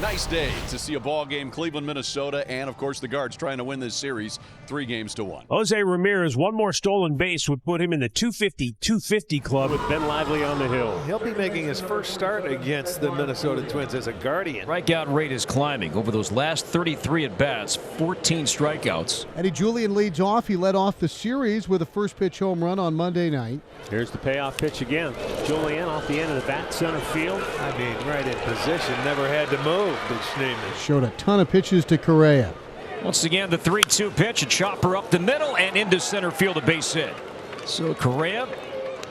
Nice day to see a ball game, Cleveland, Minnesota, and of course the Guards trying to win this series 3-1. Jose Ramirez, one more stolen base would put him in the 250 club with Ben Lively on the hill. He'll be making his first start against the Minnesota Twins as a Guardian. Strikeout rate is climbing over those last 33 at-bats, 14 strikeouts. Eddie Julian leads off. He led off the series with a first pitch home run on Monday night. Here's the payoff pitch again. Julian off the end of the bat, center field. I mean, right in position, never had to move. Showed a ton of pitches to Correa. Once again, the 3-2 pitch, a chopper up the middle and into center field, a base hit. So Correa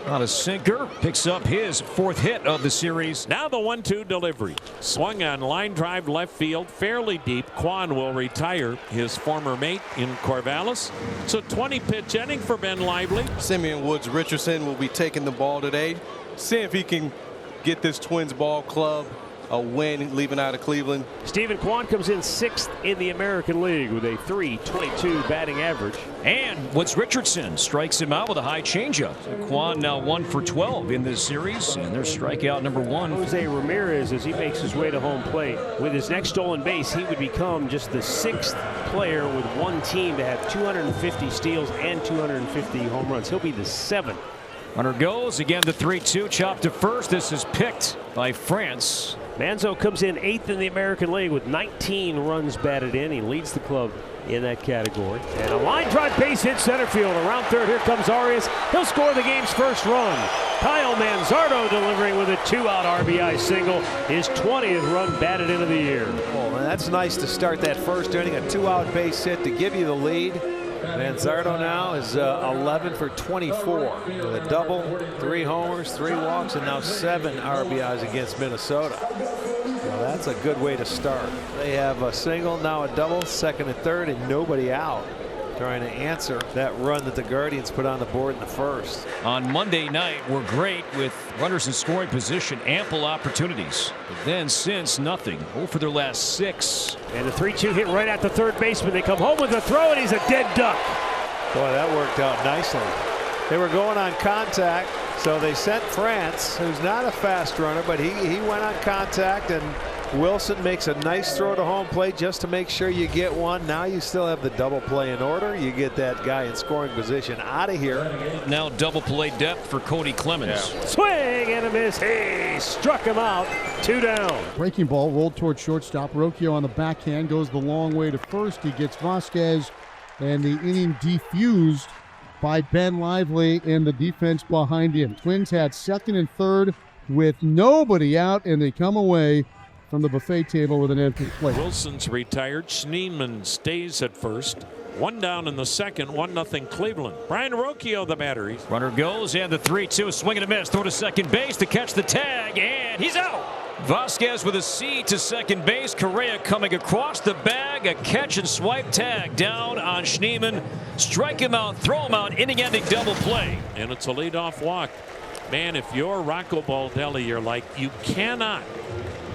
on a sinker picks up his 4th hit of the series. Now the 1-2 delivery. Swung on line drive left field, fairly deep. Kwan will retire his former mate in Corvallis. It's a 20-pitch inning for Ben Lively. Simeon Woods Richardson will be taking the ball today. See if he can get this Twins ball club a win leaving out of Cleveland. Stephen Kwan comes in 6th in the American League with a .322 batting average. And Woods Richardson strikes him out with a high changeup. So Kwan now 1 for 12 in this series, and there's strikeout number 1. Jose Ramirez, as he makes his way to home plate, with his next stolen base, he would become just the 6th player with one team to have 250 steals and 250 home runs. He'll be the 7th. Runner goes again. The 3-2 chop to first. This is picked by France. Manzo comes in 8th in the American League with 19 runs batted in. He leads the club in that category. And a line drive base hit center field. Around third, here comes Arias. He'll score the game's first run. Kyle Manzardo delivering with a 2-out RBI single. His 20th run batted into the year. Oh, man, that's nice to start that first inning. A 2-out base hit to give you the lead. Manzardo now is 11 for 24 with a double, 3 homers, 3 walks, and now 7 RBIs against Minnesota. Well, that's a good way to start. They have a single, now a double, second and third, and nobody out, trying to answer that run that the Guardians put on the board in the first. On Monday night, we're great with runners in scoring position, ample opportunities. But then since, nothing. 0 for their last 6. And the 3-2 hit right at the third baseman. They come home with a throw, and he's a dead duck. Boy, that worked out nicely. They were going on contact, so they sent France, who's not a fast runner, but he went on contact, and Wilson makes a nice throw to home plate just to make sure you get one. Now you still have the double play in order. You get that guy in scoring position out of here. Now double play depth for Cody Clemens. Yeah. Swing and a miss. He struck him out. 2 down. Breaking ball rolled toward shortstop. Rocchio on the backhand goes the long way to first. He gets Vasquez, and the inning defused by Ben Lively and the defense behind him. Twins had second and third with nobody out, and they come away from the buffet table with an empty plate. Wilson's retired. Schneemann stays at first. 1 down in the second. 1-0 Cleveland. Brian Rocchio, the batter. Runner goes, and the 3-2 swing and a miss. Throw to second base to catch the tag, and he's out. Vasquez with a C to second base. Correa coming across the bag. A catch and swipe tag down on Schneemann. Strike him out, throw him out, inning-ending double play. And it's a leadoff walk. Man, if you're Rocco Baldelli, you're like, you cannot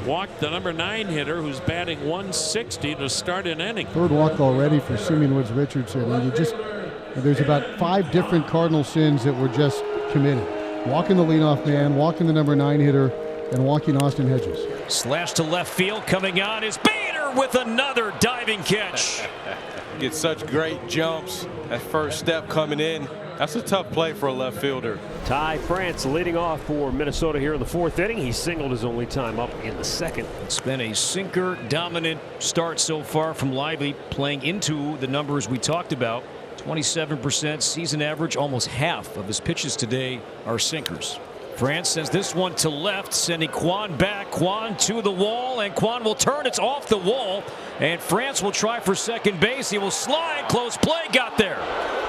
walk the number 9 hitter who's batting 160 to start an inning. Third walk already for Simeon Woods Richardson. And there's about 5 different Cardinal sins that were just committed. Walking the leadoff man, walking the number 9 hitter, and walking Austin Hedges. Slash to left field, coming on is Bader with another diving catch. Get such great jumps at first step coming in. That's a tough play for a left fielder. Ty France leading off for Minnesota here in the 4th inning. He singled his only time up in the 2nd. It's been a sinker dominant start so far from Lively, playing into the numbers we talked about. 27% season average. Almost half of his pitches today are sinkers. France sends this one to left, sending Kwan back. Kwan to the wall, and Kwan will turn. It's off the wall, and France will try for second base. He will slide. Close play. Got there.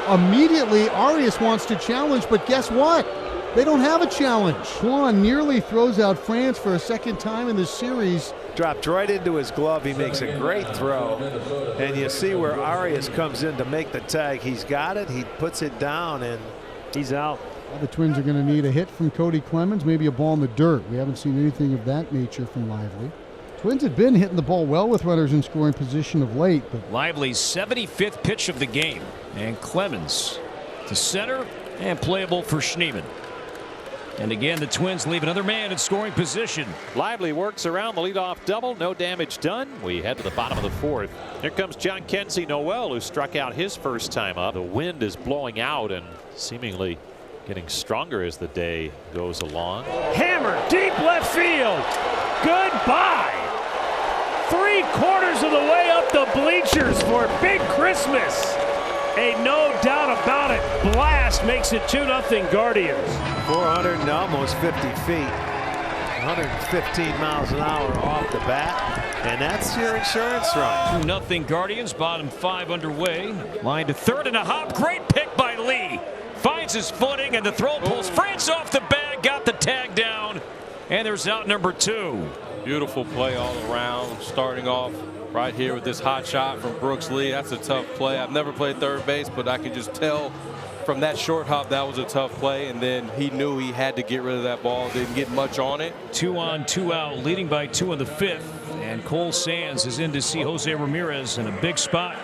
Immediately, Arias wants to challenge, but guess what? They don't have a challenge. Kwan nearly throws out France for a second time in this series. Dropped right into his glove. He makes a great throw. And you see where Arias comes in to make the tag. He's got it. He puts it down, and he's out. Well, the Twins are going to need a hit from Cody Clemens, maybe a ball in the dirt. We haven't seen anything of that nature from Lively. Twins have been hitting the ball well with runners in scoring position of late. But Lively's 75th pitch of the game. And Clemens to center and playable for Schneemann. And again, the Twins leave another man in scoring position. Lively works around the leadoff double. No damage done. We head to the bottom of the fourth. Here comes John Kenzie Noel, who struck out his first time up. The wind is blowing out and seemingly getting stronger as the day goes along. Hammer deep left field. Goodbye. 3/4 of the way up the bleachers for Big Christmas. A no doubt about it blast makes it 2-0 Guardians. 400 and almost 50 feet. 115 miles an hour off the bat. And that's your insurance run. 2-0 Guardians, bottom 5 underway. Line to third and a hop. Great pick by Lee. Finds his footing and the throw pulls France off the bag. Got the tag down. And there's out number 2. Beautiful play all around, starting off right here with this hot shot from Brooks Lee. That's a tough play. I've never played third base, but I could just tell from that short hop that was a tough play, and then he knew he had to get rid of that ball. Didn't get much on it. 2 on, 2 out, leading by 2 in the 5th. And Cole Sands is in to see Jose Ramirez in a big spot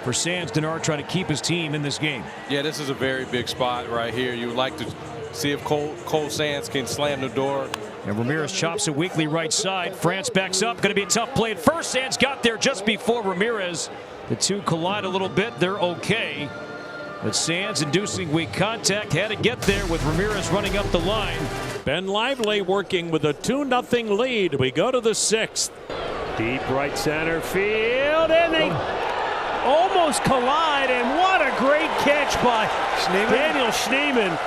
for Sands. Denard trying to keep his team in this game. Yeah, this is a very big spot right here. You would like to see if Cole Sands can slam the door. And Ramirez chops it weakly right side. France backs up. Going to be a tough play at first. Sands got there just before Ramirez. The two collide a little bit. They're okay. But Sands inducing weak contact. Had to get there with Ramirez running up the line. Ben Lively working with a 2-0 lead. We go to the 6th. Deep right center field. And they almost collide. And what a great catch by Daniel Schneemann.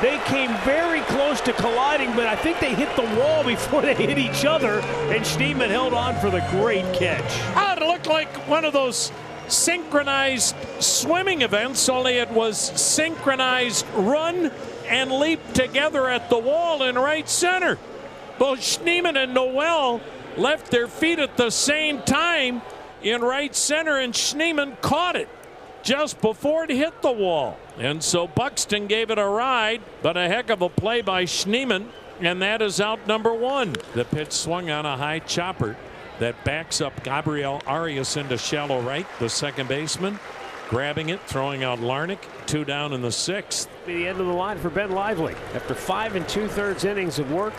They came very close to colliding, but I think they hit the wall before they hit each other, and Schneemann held on for the great catch. Oh, it looked like one of those synchronized swimming events, only it was synchronized run and leap together at the wall in right center. Both Schneemann and Noel left their feet at the same time in right center, and Schneemann caught it just before it hit the wall. And so Buxton gave it a ride, but a heck of a play by Schneemann, and that is out number 1. The pitch swung on a high chopper that backs up Gabriel Arias into shallow right, the second baseman, grabbing it, throwing out Larnach. 2 down in the 6th. The end of the line for Ben Lively after 5 2/3 innings of work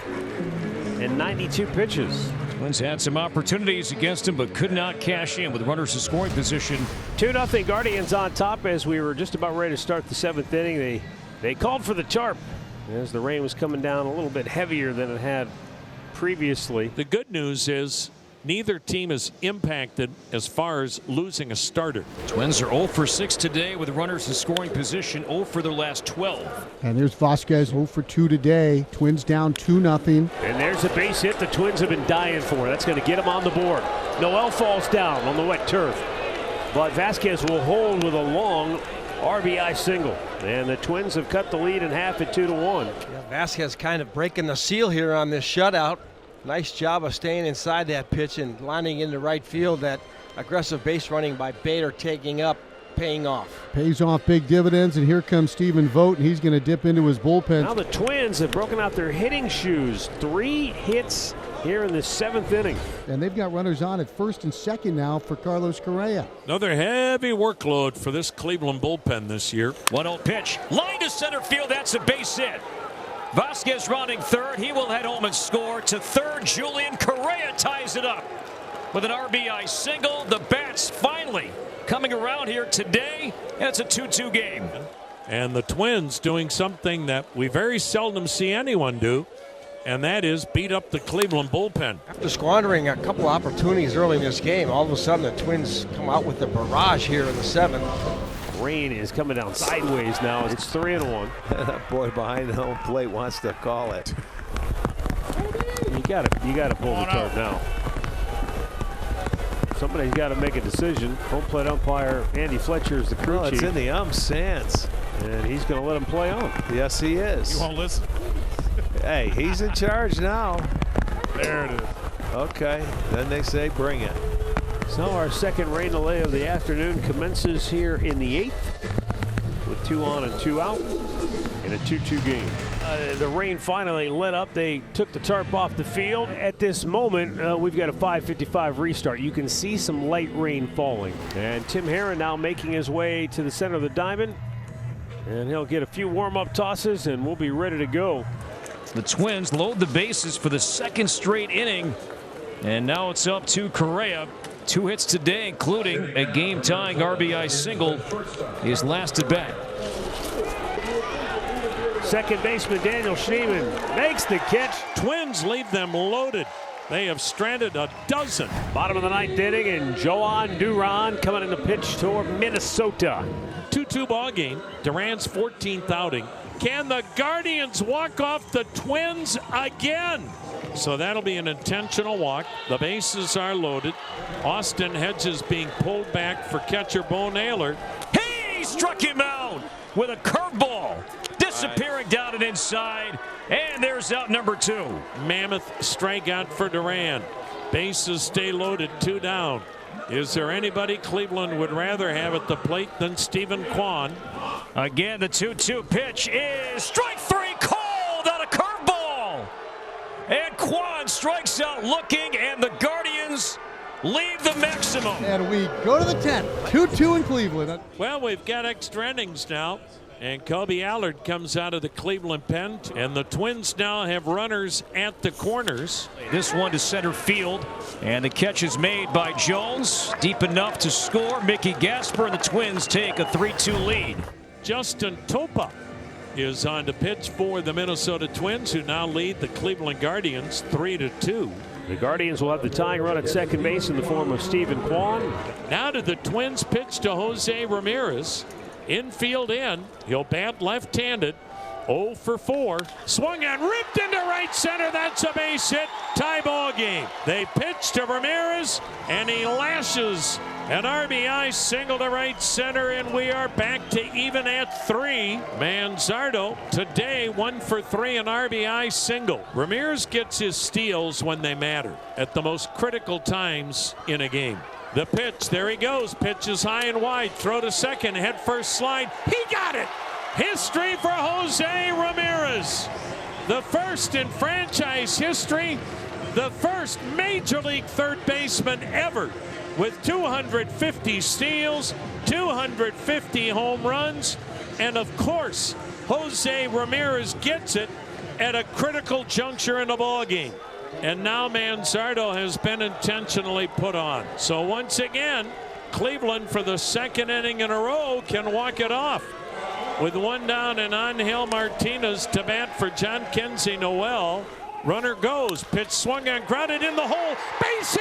and 92 pitches. Twins had some opportunities against him, but could not cash in with runners in scoring position. 2-0 Guardians on top as we were just about ready to start the 7th inning. They called for the tarp as the rain was coming down a little bit heavier than it had previously. The good news is neither team is impacted as far as losing a starter. Twins are 0 for 6 today with runners in scoring position, 0 for their last 12. And there's Vasquez 0 for 2 today. Twins down 2-0. And there's a base hit the Twins have been dying for. That's going to get them on the board. Noel falls down on the wet turf, but Vasquez will hold with a long RBI single. And the Twins have cut the lead in half at 2-1. Yeah, Vasquez kind of breaking the seal here on this shutout. Nice job of staying inside that pitch and lining into right field. That aggressive base running by Bader taking up, paying off. Pays off big dividends, and here comes Stephen Vogt, and he's going to dip into his bullpen. Now the Twins have broken out their hitting shoes. 3 hits here in the 7th inning. And they've got runners on at first and second now for Carlos Correa. Another heavy workload for this Cleveland bullpen this year. 1-0 pitch. Line to center field. That's a base hit. Vasquez rounding third. He will head home and score. To third, Julian Correa ties it up with an RBI single. The bats finally coming around here today. And it's a 2-2 game. And the Twins doing something that we very seldom see anyone do, and that is beat up the Cleveland bullpen. After squandering a couple opportunities early in this game, all of a sudden the Twins come out with a barrage here in the 7th. Rain is coming down sideways now. It's 3-1. That boy behind the home plate wants to call it. You got to pull the tarp now. Somebody's got to make a decision. Home plate umpire Andy Fletcher is the crew Well, chief. it's in the Sands. And he's going to let him play on. Yes, he is. You won't listen? Hey, he's in charge now. There it is. Okay, then they say bring it. So our second rain delay of the afternoon commences here in the 8th with 2 on and 2 out in a 2-2 game. The rain finally let up. They took the tarp off the field. At this moment, we've got a 5:55 restart. You can see some light rain falling. And Tim Herron now making his way to the center of the diamond. And he'll get a few warm-up tosses, and we'll be ready to go The Twins load the bases for the second straight inning. And now it's up to Correa. 2 hits today, including a game-tying RBI single, his last at bat. Second baseman Daniel Schneemann makes the catch. Twins leave them loaded. They have stranded a dozen. Bottom of the 9th inning, and Joan Duran coming in the pitch toward Minnesota. 2-2 ball game. Duran's 14th outing. Can the Guardians walk off the Twins again? So that'll be an intentional walk. The bases are loaded. Austin Hedges being pulled back for catcher Bo Naylor. He struck him out with a curveball, disappearing down and inside. And there's out number 2. Mammoth strikeout for Duran. Bases stay loaded, 2 down. Is there anybody Cleveland would rather have at the plate than Stephen Kwan? Again, the 2-2 pitch is strike 3, called on a curveball. And Kwan strikes out looking, and the Guardians leave the maximum. And we go to the 10th. 2-2 in Cleveland. Well, we've got extra innings now. And Kobe Allard comes out of the Cleveland pen. And the Twins now have runners at the corners. This one to center field. And the catch is made by Jones. Deep enough to score. Mickey Gasper, and the Twins take a 3-2 lead. Justin Topa is on to pitch for the Minnesota Twins, who now lead the Cleveland Guardians 3-2. The Guardians will have the tying run at second base in the form of Stephen Kwan. Now to the Twins pitch to Jose Ramirez. Infield in. He'll bat left-handed. 0 for 4. Swung and ripped into right center. That's a base hit. Tie ball game. They pitch to Ramirez, and he lashes an RBI single to right center, and we are back to even at 3. Manzardo today 1 for 3, an RBI single. Ramirez gets his steals when they matter, at the most critical times in a game. The pitch, there he goes. Pitch is high and wide. Throw to second, head first slide. He got it. History for Jose Ramirez. The first in franchise history. The first major league third baseman ever with 250 steals, 250 home runs. And of course, Jose Ramirez gets it at a critical juncture in the ball game. And now Manzardo has been intentionally put on. So once again, Cleveland for the second inning in a row can walk it off. With 1 down and Angel Martinez to bat for John Kenzie Noel. Runner goes, pitch swung and grounded in the hole. Base